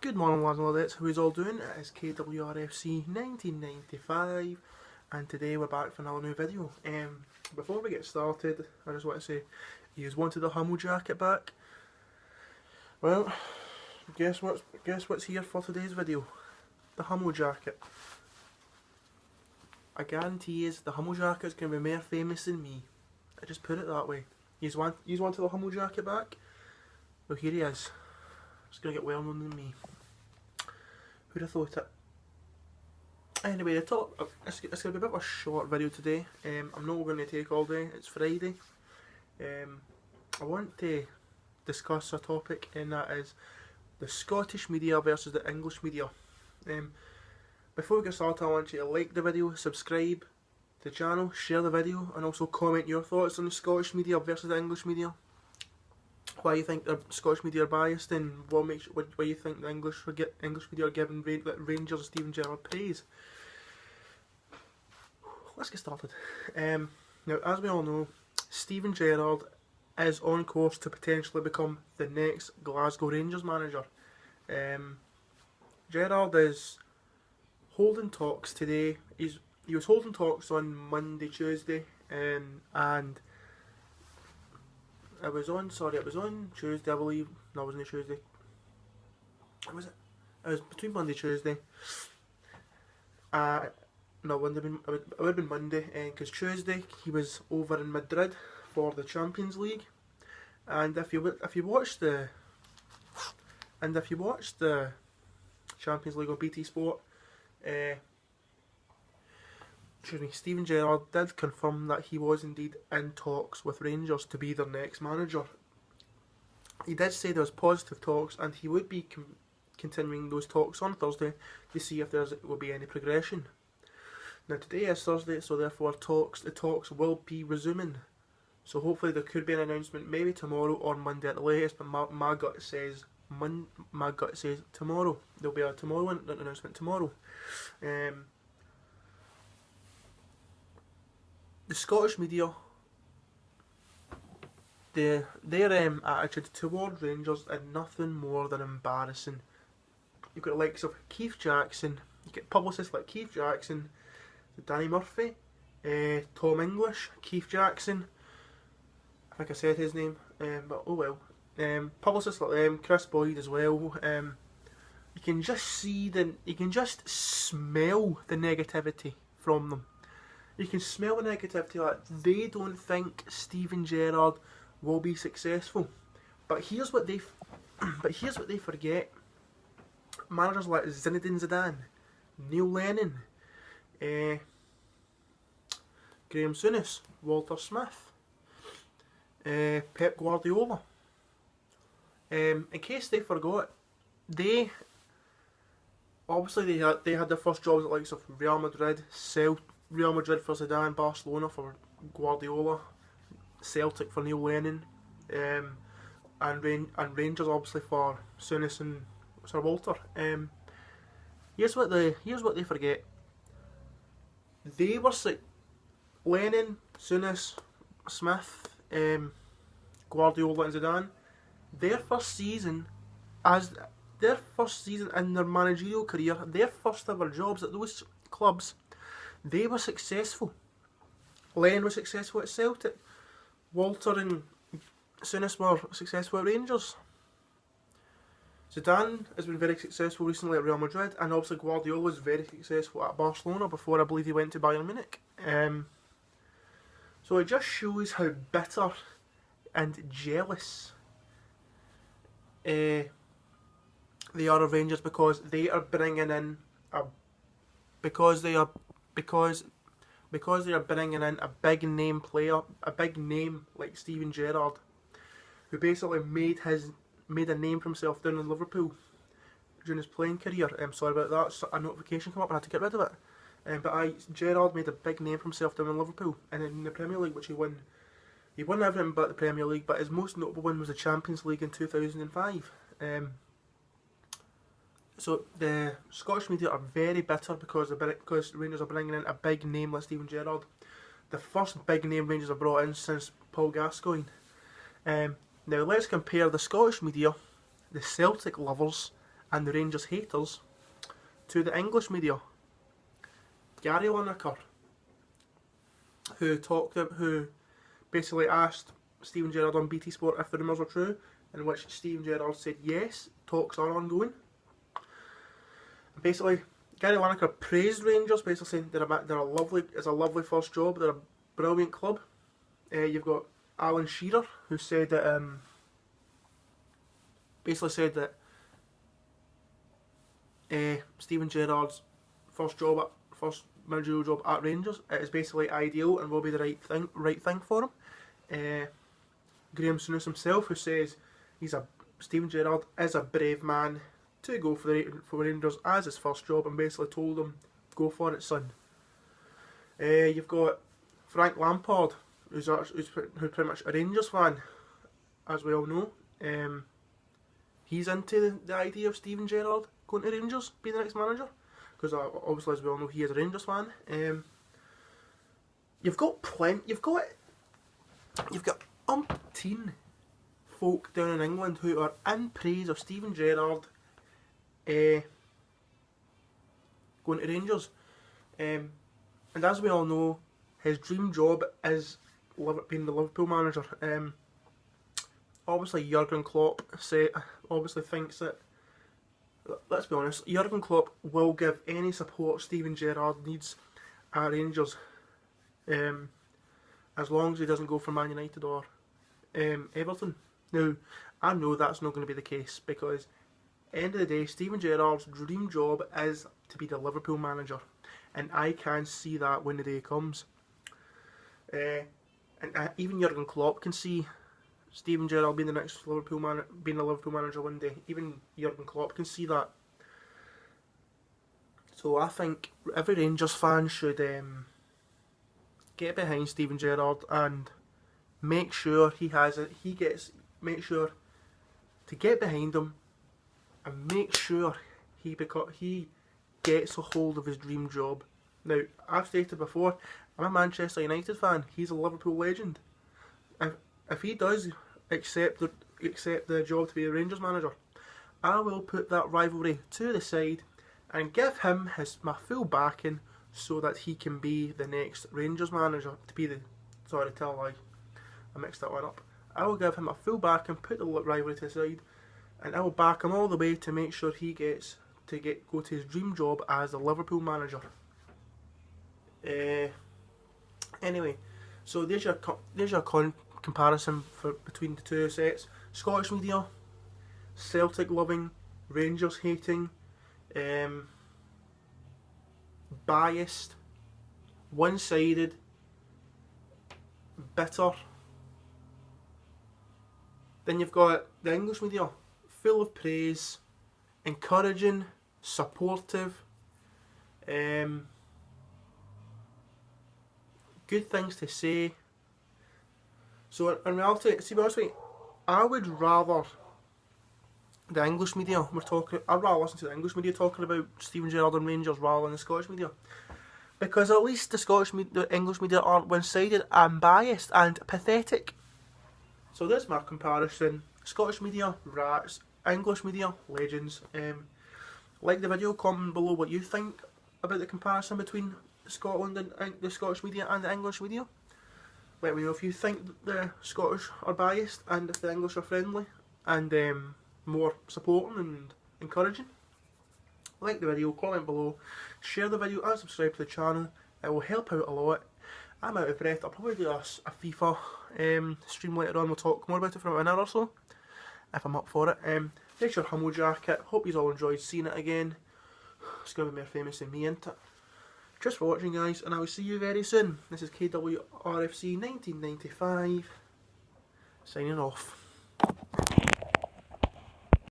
Good morning lads and ladettes, how's all doing? It is KWRFC 1995 and today we're back for another new video. Before we get started, I just want to say, you wanted the Hummel jacket back? Well, guess what's here for today's video? The Hummel jacket. I guarantee you the Hummel jacket's going to be more famous than me. I just put it that way. You wanted the Hummel jacket back? Well, here he is. He's going to get well known than me. Who'd have thought it? Anyway, it's going to be a bit of a short video today. I'm not going to take all day, it's Friday. I want to discuss a topic, and that is the Scottish media versus the English media. Before we get started, I want you to like the video, subscribe to the channel, share the video, and also comment your thoughts on the Scottish media versus the English media. Why you think the Scottish media are biased, and why you think the English media are giving Rangers Steven Gerrard praise. Let's get started. Now, as we all know, Steven Gerrard is on course to potentially become the next Glasgow Rangers manager. Gerrard is holding talks today. He was holding talks on Monday, Tuesday, and it was on Tuesday, I believe. No, it wasn't Tuesday. Was it? It was between Monday and Tuesday. No, it would have been Monday, because Tuesday he was over in Madrid for the Champions League, and if you watched the Champions League on BT Sport, Steven Gerrard did confirm that he was indeed in talks with Rangers to be their next manager. He did say there was positive talks, and he would be continuing those talks on Thursday to see if there will be any progression. Now today is Thursday, so therefore the talks will be resuming. So hopefully there could be an announcement maybe tomorrow or Monday at the latest, but my gut says tomorrow. There'll be an announcement tomorrow. The Scottish media, their attitude towards Rangers is nothing more than embarrassing. You've got the likes of Keith Jackson, you get publicists like Keith Jackson, Danny Murphy, Tom English, Keith Jackson, I think I said his name, but oh well. Publicists like them, Chris Boyd as well. You can just smell the negativity from them. You can smell the negativity, like they don't think Steven Gerrard will be successful. But here's what they forget. Managers like Zinedine Zidane, Neil Lennon, Graham Souness, Walter Smith, Pep Guardiola. In case they forgot, they had their first jobs at the likes of Real Madrid, Real Madrid for Zidane, Barcelona for Guardiola, Celtic for Neil Lennon, and Rangers obviously for Souness and Sir Walter. Here's what they forget. They were Lennon, Souness, Smith, Guardiola and Zidane. Their first season in their managerial career, their first ever jobs at those clubs, they were successful. Lennon was successful at Celtic. Walter and Souness were successful at Rangers. Zidane has been very successful recently at Real Madrid, and obviously Guardiola was very successful at Barcelona before I believe he went to Bayern Munich. So it just shows how bitter and jealous they are of Rangers, because they are bringing in because they are bringing in a big name player, a big name like Steven Gerrard, who basically made a name for himself down in Liverpool during his playing career. Sorry about that, a notification came up and I had to get rid of it. But Gerrard made a big name for himself down in Liverpool, and in the Premier League, which he won. He won everything but the Premier League, but his most notable win was the Champions League in 2005. So the Scottish media are very bitter because Rangers are bringing in a big name like Steven Gerrard. The first big name Rangers have brought in since Paul Gascoigne. Now let's compare the Scottish media, the Celtic lovers, and the Rangers haters to the English media. Gary Lineker, who basically asked Steven Gerrard on BT Sport if the rumours were true, in which Steven Gerrard said yes, talks are ongoing. Basically, Gary Lineker praised Rangers, basically saying it's a lovely first job, they're a brilliant club. You've got Alan Shearer, who said that basically said that Steven Gerrard's first managerial job at Rangers, it is basically ideal and will be the right thing for him. Graham Souness himself, who says Steven Gerrard is a brave man to go for Rangers as his first job, and basically told him, go for it, son. You've got Frank Lampard, who's pretty much a Rangers fan, as we all know. He's into the idea of Steven Gerrard going to Rangers, being the next manager, because obviously, as we all know, he is a Rangers fan. You've got umpteen folk down in England who are in praise of Steven Gerrard going to Rangers, and as we all know, his dream job is being the Liverpool manager. Obviously, Jurgen Klopp thinks that. Let's be honest, Jurgen Klopp will give any support Steven Gerrard needs at Rangers, as long as he doesn't go for Man United or Everton. Now, I know that's not going to be the case, because at the end of the day, Steven Gerrard's dream job is to be the Liverpool manager, and I can see that when the day comes. And even Jurgen Klopp can see Steven Gerrard being the next Liverpool manager one day. Even Jurgen Klopp can see that. So I think every Rangers fan should get behind Steven Gerrard and make sure make sure to get behind him and make sure he gets a hold of his dream job. Now, I've stated before, I'm a Manchester United fan. He's a Liverpool legend. If he does accept the job to be a Rangers manager, I will put that rivalry to the side and give him my full backing so that he can be the next Rangers manager. Sorry, tell a lie, I mixed that one up. I will give him a full backing, put the rivalry to the side, and I will back him all the way to make sure he gets to go to his dream job as the Liverpool manager. Anyway, so there's your comparison between the two sets. Scottish media, Celtic loving, Rangers hating, biased, one-sided, bitter. Then you've got the English media, full of praise, encouraging, supportive, good things to say. So in reality, to be honest with you, I would rather the English media I'd rather listen to the English media talking about Steven Gerrard and Rangers rather than the Scottish media, because at least the English media aren't one-sided and biased and pathetic. So there's my comparison. Scottish media, rats. English media, legends. Like the video, comment below what you think about the comparison between Scotland and the Scottish media and the English media. Let me know if you think the Scottish are biased and if the English are friendly and more supporting and encouraging. Like the video, comment below, share the video and subscribe to the channel. It will help out a lot. I'm out of breath. I'll probably do a FIFA stream later on. We'll talk more about it for an hour or so, if I'm up for it. There's your Hummel jacket. Hope you all enjoyed seeing it again. It's going to be more famous than me, isn't it? Just for watching, guys, and I will see you very soon. This is KWRFC 1995, signing off.